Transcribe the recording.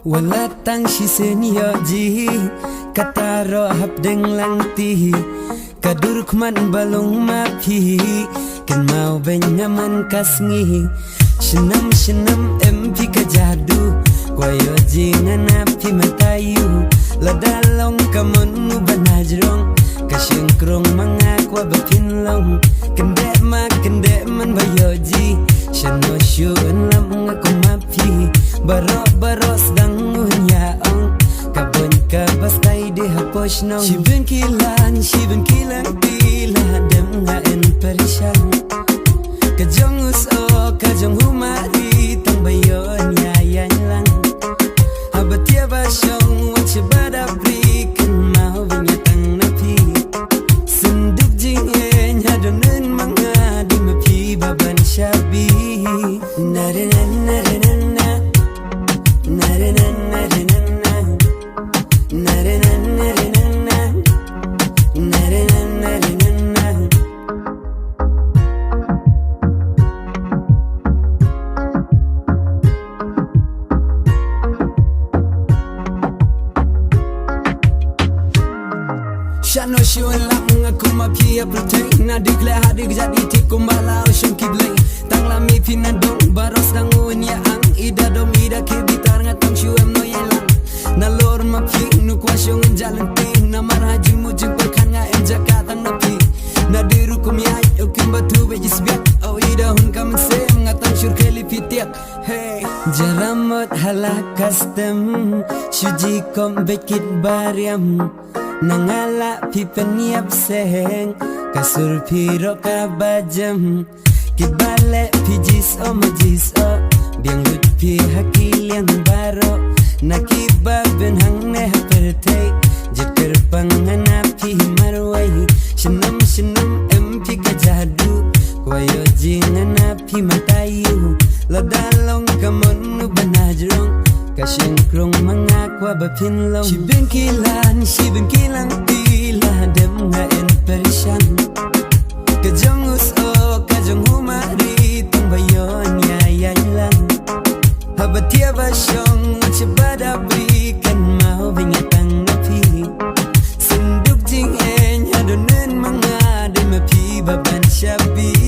Walatang si senyoji kataro hap deng langti kaduruk man balong mapi kan mau benyaman kasngi senam empi kajadu kwayo jingan api matayu ladalong kamonu banajrong kasyengkrong mangakwa bapinlong kendek man bayoji shano syuan lam ngaku mapi Barok sedang ngunyaong kabon kabastai di hapos nong Shibin kilan bila dem ngaen perishan Kajong uso kajong humari tang bayon yayan lang Habatia basyong wan shibada prikan mau binyatang napi Senduk jingen hadonun mga di mapi baban syabi Narenan Shano syuan lang aku mapia protein na digle hadig jadi tikum balau syong kiblay tang lami pinadong baros dang unya ang ida dom ida kibitar ngatang syuam no yelang na lor mapi nu kwasyong jalan ting na marhaji mujing perkan nga em jakatang napi na diru kumyay ukim batu bejis biak au ida hun kam sem ngatang syur keli pitiak hey jaramot halak custom syuji kom bekit bariam Nangala pipeniap seheng kasur piro kabajam kibale pijis o majis o biang lut pi hakil yang baro nakibaben hang ne hapertay jeker pangan api marway senam empi kajadu kwayo jingan api matayu ladalong kamonu banajrong kasyengkrong mangakwa bapinlong Shibin kilang pila dem ngaen perishan Kajong uso kajong humari tong bayon yayan lang Habatia basyong cebada berikan mau binyatang napi Senduk jing hadonun mga dem api baban syabi